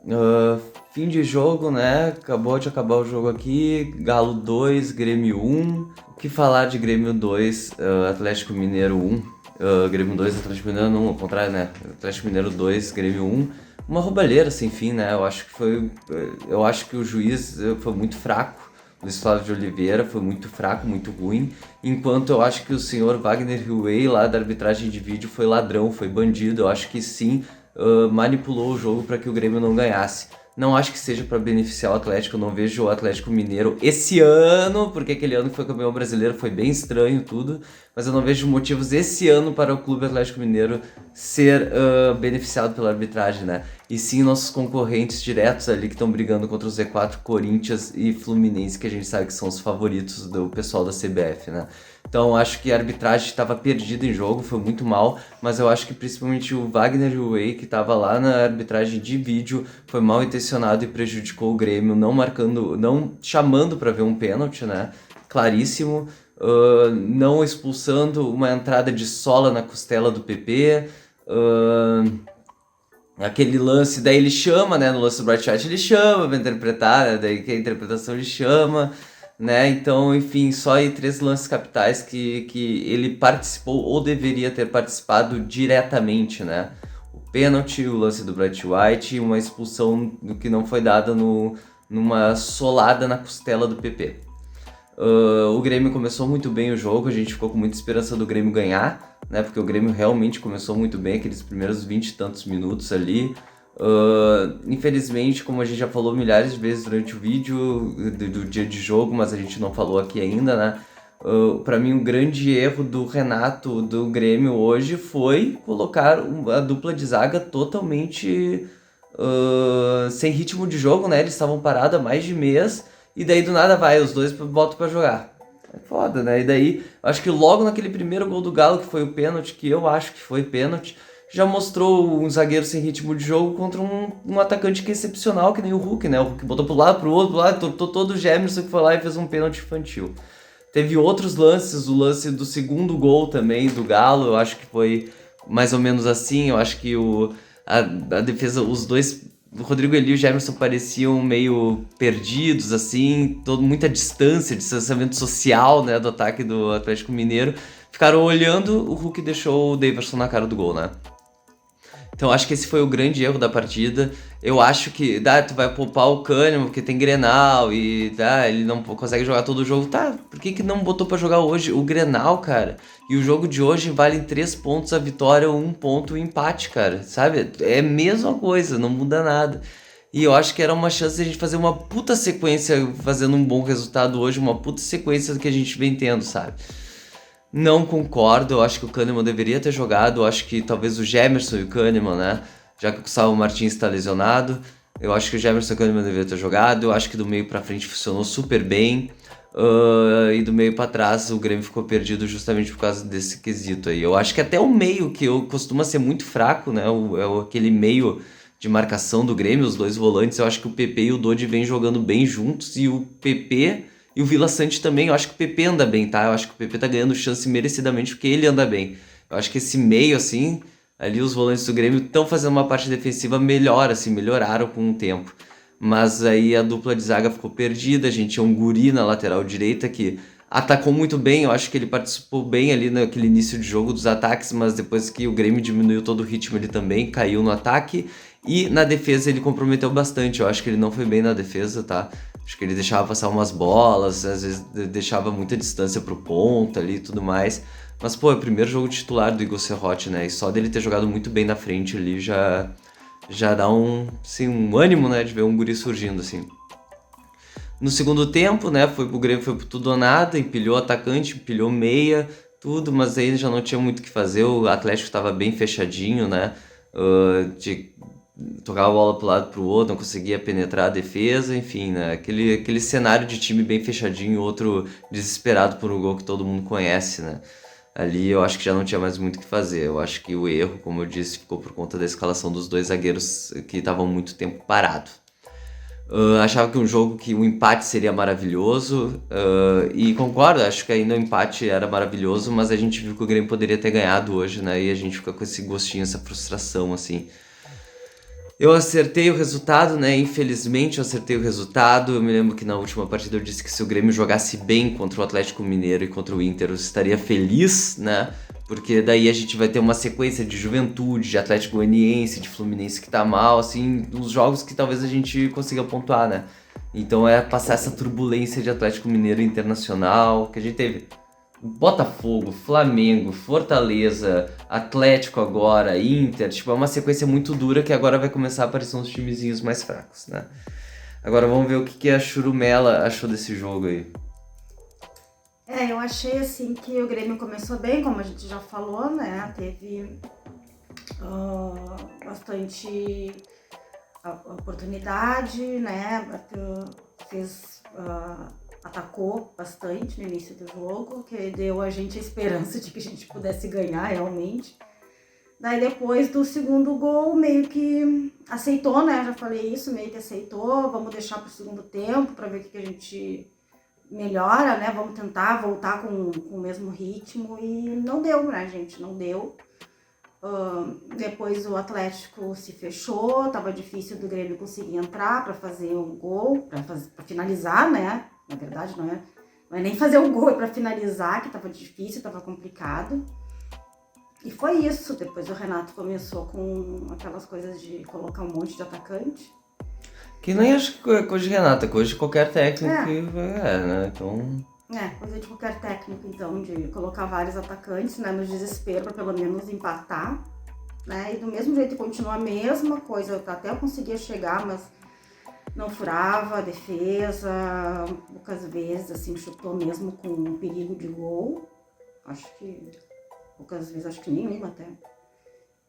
Ah, fim de jogo, né? Acabou de acabar o jogo aqui. Galo 2, Grêmio 1. O que falar de Grêmio 2, Atlético Mineiro 1? Grêmio 2, Atlético Mineiro 1, ao contrário, né? Atlético Mineiro 2, Grêmio 1. Uma roubalheira sem fim, né? Eu acho que foi. Eu acho que o juiz foi muito fraco. Luiz Flávio de Oliveira foi muito fraco, muito ruim. Enquanto eu acho que o senhor Wagner Huey, lá da arbitragem de vídeo, foi ladrão, foi bandido. Eu acho que sim, manipulou o jogo para que o Grêmio não ganhasse. Não acho que seja para beneficiar o Atlético, eu não vejo o Atlético Mineiro esse ano, porque aquele ano que foi campeão brasileiro foi bem estranho tudo, mas eu não vejo motivos esse ano para o Clube Atlético Mineiro ser beneficiado pela arbitragem, né? E sim nossos concorrentes diretos ali que estão brigando contra o Z4, Corinthians e Fluminense, que a gente sabe que são os favoritos do pessoal da CBF, né? Então acho que a arbitragem estava perdida em jogo, foi muito mal, mas eu acho que principalmente o Wagner Wei, que estava lá na arbitragem de vídeo, foi mal intencionado e prejudicou o Grêmio, não marcando, não chamando para ver um pênalti, né? Claríssimo, não expulsando uma entrada de sola na costela do PP. Aquele lance, daí ele chama, né? No lance do Bright White ele chama pra interpretar, né? Daí que a interpretação ele chama, né? Então, enfim, só aí três lances capitais que ele participou ou deveria ter participado diretamente, né? O pênalti, o lance do Bright White e uma expulsão do que não foi dada numa solada na costela do PP. O Grêmio começou muito bem o jogo, a gente ficou com muita esperança do Grêmio ganhar, né? Porque o Grêmio realmente começou muito bem, aqueles primeiros 20 e tantos minutos ali. Infelizmente, como a gente já falou milhares de vezes durante o vídeo do dia de jogo, mas a gente não falou aqui ainda, né? Para mim, um grande erro do Renato do Grêmio hoje foi colocar a dupla de zaga totalmente sem ritmo de jogo, né? Eles estavam parados há mais de mês e daí do nada vai, os dois botam pra jogar. É foda, né? E daí, acho que logo naquele primeiro gol do Galo, que foi o pênalti, que eu acho que foi pênalti, já mostrou um zagueiro sem ritmo de jogo contra um atacante que é excepcional, que nem o Hulk, né? O Hulk botou pro lado, pro outro, pro lado, tortou todo o Gemerson que foi lá e fez um pênalti infantil. Teve outros lances, o lance do segundo gol também do Galo, eu acho que foi mais ou menos assim, eu acho que a defesa, os dois, o Rodrigo Eli e o Gemerson pareciam meio perdidos, assim, muita distância, distanciamento social, né, do ataque do Atlético Mineiro. Ficaram olhando, o Hulk deixou o Daverson na cara do gol, né? Então acho que esse foi o grande erro da partida. Eu acho que tu vai poupar o Kahneman porque tem Grenal e ele não consegue jogar todo o jogo. Tá, por que não botou pra jogar hoje o Grenal, cara? E o jogo de hoje vale 3 pontos a vitória, 1 ponto o empate, cara. Sabe? É a mesma coisa, não muda nada. E eu acho que era uma chance de a gente fazer uma puta sequência, fazendo um bom resultado hoje, uma puta sequência do que a gente vem tendo, sabe? Não concordo, eu acho que o Kahneman deveria ter jogado, eu acho que talvez o Gemerson e o Kahneman, né? Já que o Gustavo Martins está lesionado, eu acho que o Gemerson e o Kahneman deveriam ter jogado, eu acho que do meio pra frente funcionou super bem, e do meio pra trás o Grêmio ficou perdido justamente por causa desse quesito aí. Eu acho que até o meio, que costuma ser muito fraco, né? Aquele meio de marcação do Grêmio, os dois volantes, eu acho que o PP e o Dodi vêm jogando bem juntos, e o PP e o Vila Sante também, eu acho que o PP anda bem, tá? Eu acho que o PP tá ganhando chance merecidamente porque ele anda bem. Eu acho que esse meio, assim, ali os volantes do Grêmio estão fazendo uma parte defensiva melhor, assim, melhoraram com o tempo. Mas aí a dupla de zaga ficou perdida, a gente tinha um guri na lateral direita que atacou muito bem, eu acho que ele participou bem ali naquele início de jogo dos ataques, mas depois que o Grêmio diminuiu todo o ritmo ele também caiu no ataque. E na defesa ele comprometeu bastante, eu acho que ele não foi bem na defesa, tá? Acho que ele deixava passar umas bolas, às vezes deixava muita distância pro ponta ali e tudo mais. Mas, pô, é o primeiro jogo titular do Igor Serrote, né? E só dele ter jogado muito bem na frente ali já dá assim, um ânimo, né? De ver um guri surgindo, assim. No segundo tempo, né? Foi pro Grêmio, foi pro tudo ou nada, empilhou atacante, empilhou meia, tudo, mas aí já não tinha muito o que fazer. O Atlético estava bem fechadinho, né? De tocava a bola pro lado pro outro, não conseguia penetrar a defesa, enfim, né? Aquele cenário de time bem fechadinho, outro desesperado por um gol que todo mundo conhece, né? Ali eu acho que já não tinha mais muito o que fazer. Eu acho que o erro, como eu disse, ficou por conta da escalação dos dois zagueiros que estavam muito tempo parado. Achava que um jogo que o empate seria maravilhoso, e concordo, acho que ainda o empate era maravilhoso, mas a gente viu que o Grêmio poderia ter ganhado hoje, né? E a gente fica com esse gostinho, essa frustração, assim. Eu acertei o resultado, né? Infelizmente eu acertei o resultado. Eu me lembro que na última partida eu disse que se o Grêmio jogasse bem contra o Atlético Mineiro e contra o Inter, eu estaria feliz, né? Porque daí a gente vai ter uma sequência de Juventude, de Atlético Goianiense, de Fluminense que tá mal, assim, uns jogos que talvez a gente consiga pontuar, né? Então é passar essa turbulência de Atlético Mineiro e Internacional que a gente teve. Botafogo, Flamengo, Fortaleza, Atlético agora, Inter, tipo, é uma sequência muito dura que agora vai começar a aparecer uns timezinhos mais fracos, né? Agora vamos ver o que a Churumela achou desse jogo aí. Eu achei assim que o Grêmio começou bem, como a gente já falou, né? Teve bastante oportunidade, né? Atacou bastante no início do jogo, que deu a gente a esperança de que a gente pudesse ganhar realmente. Daí depois do segundo gol, meio que aceitou, né? Já falei isso, meio que aceitou. Vamos deixar pro segundo tempo para ver o que a gente melhora, né? Vamos tentar voltar com o mesmo ritmo. E não deu, né, gente? Não deu. Depois o Atlético se fechou, tava difícil do Grêmio conseguir entrar para fazer um gol, para finalizar, né? Na verdade, não é nem fazer um gol, é para finalizar, que tava difícil, tava complicado. E foi isso. Depois o Renato começou com aquelas coisas de colocar um monte de atacante. Que nem acho que é coisa de Renata, coisa de qualquer técnico né? Então. Coisa de qualquer técnico, então, de colocar vários atacantes, né, no desespero para pelo menos empatar, né, e do mesmo jeito continua a mesma coisa, até eu conseguia chegar, mas não furava a defesa, poucas vezes, assim, chutou mesmo com perigo de gol, acho que poucas vezes, acho que nenhuma até.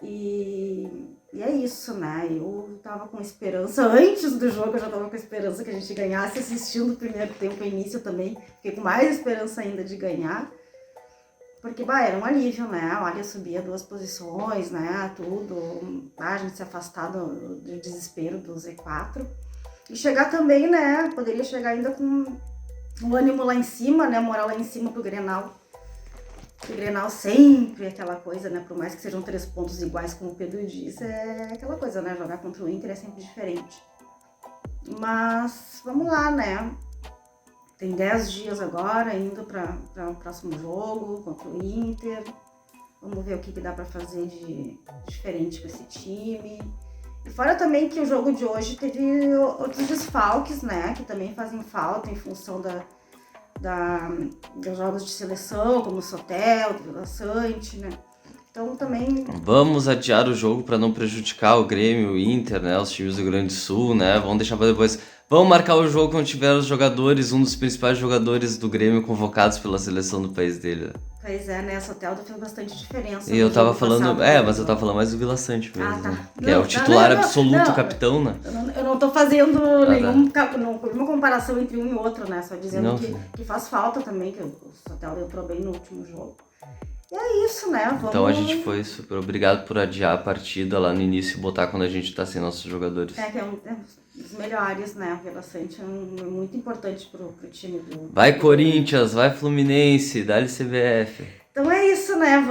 E é isso, né? Eu tava com esperança, antes do jogo eu já tava com esperança que a gente ganhasse, assistindo o primeiro tempo, o início também, fiquei com mais esperança ainda de ganhar, porque, era um alívio, né? Olha, subia 2 posições, né? Tudo, a gente se afastar do desespero do Z4, e chegar também, né? Poderia chegar ainda com o ânimo lá em cima, né? Moral lá em cima pro Grenal. O Grenal sempre é aquela coisa, né? Por mais que sejam 3 pontos iguais, como o Pedro diz, é aquela coisa, né? Jogar contra o Inter é sempre diferente. Mas vamos lá, né? Tem 10 dias agora, indo para o próximo jogo contra o Inter. Vamos ver o que dá para fazer de diferente com esse time. E fora também que o jogo de hoje teve outros desfalques, né? Que também fazem falta em função dos jogos de seleção, como o Sotel, o Vila Sante, né? Então também... Vamos adiar o jogo para não prejudicar o Grêmio, o Inter, né? Os times do Rio Grande do Sul, né? Vamos deixar para depois. Vamos marcar o jogo quando tiver os jogadores, um dos principais jogadores do Grêmio convocados pela seleção do país dele. Pois é, né? O Soteldo fez bastante diferença. E eu tava falando, passado, mas eu tava falando mais do Vila Sante mesmo, tá. Que é o titular absoluto, capitão, né? Eu não tô fazendo nenhuma comparação entre um e outro, né? Só dizendo que faz falta também, que o Soteldo entrou bem no último jogo. E é isso, né? Então a gente foi super obrigado por adiar a partida lá no início e botar quando a gente tá sem nossos jogadores. Que é um dos melhores, né? O Vila Sante é muito importante pro time do... Vai Corinthians, vai Fluminense, dá-lhe CBF. Então é isso, né?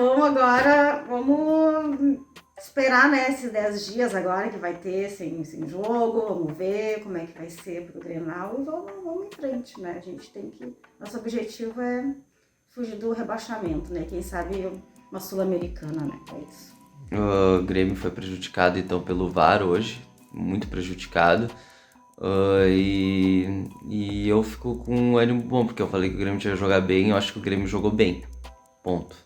Vamos esperar, né, esses 10 dias agora que vai ter sem jogo, vamos ver como é que vai ser pro Grenal e vamos em frente, né? A gente tem que... Nosso objetivo é fugir do rebaixamento, né? Quem sabe uma Sul-Americana, né? É isso. O Grêmio foi prejudicado então pelo VAR hoje, muito prejudicado. E eu fico com um ânimo bom, porque eu falei que o Grêmio tinha que jogar bem, eu acho que o Grêmio jogou bem. Ponto.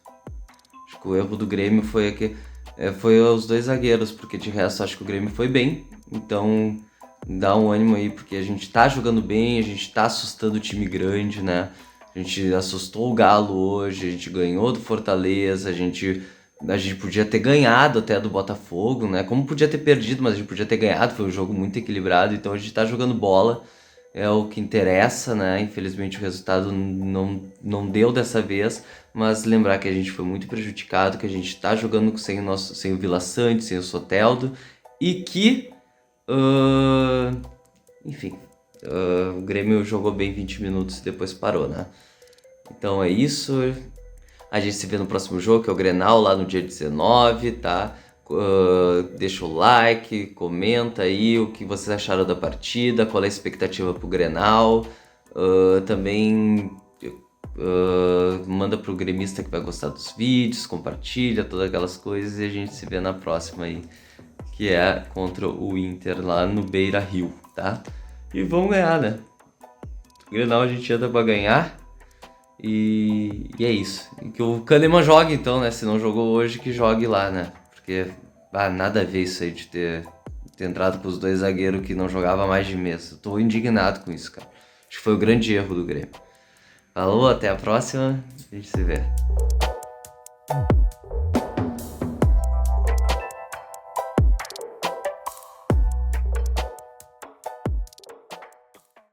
Acho que o erro do Grêmio foi os 2 zagueiros, porque de resto acho que o Grêmio foi bem. Então dá um ânimo aí, porque a gente tá jogando bem, a gente tá assustando o time grande, né? A gente assustou o Galo hoje, a gente ganhou do Fortaleza, a gente podia ter ganhado até do Botafogo, né? Como podia ter perdido, mas a gente podia ter ganhado, foi um jogo muito equilibrado, então a gente tá jogando bola, é o que interessa, né? Infelizmente o resultado não deu dessa vez, mas lembrar que a gente foi muito prejudicado, que a gente tá jogando sem o Vila Sante, sem o Soteldo, e que, enfim, o Grêmio jogou bem 20 minutos e depois parou, né? Então é isso. A gente se vê no próximo jogo, que é o Grenal, lá no dia 19, tá? Deixa o like, comenta aí o que vocês acharam da partida, qual é a expectativa pro Grenal. Também manda pro gremista que vai gostar dos vídeos, compartilha todas aquelas coisas e a gente se vê na próxima aí, que é contra o Inter lá no Beira-Rio, tá? E vamos ganhar, né? O Grenal a gente entra pra ganhar e é isso. E que o Kahneman jogue então, né? Se não jogou hoje, que jogue lá, né? Porque nada a ver isso aí de ter entrado com os 2 zagueiros que não jogavam há mais de mês. Eu tô indignado com isso, cara. Acho que foi o grande erro do Grêmio. Falou, até a próxima. A gente se vê.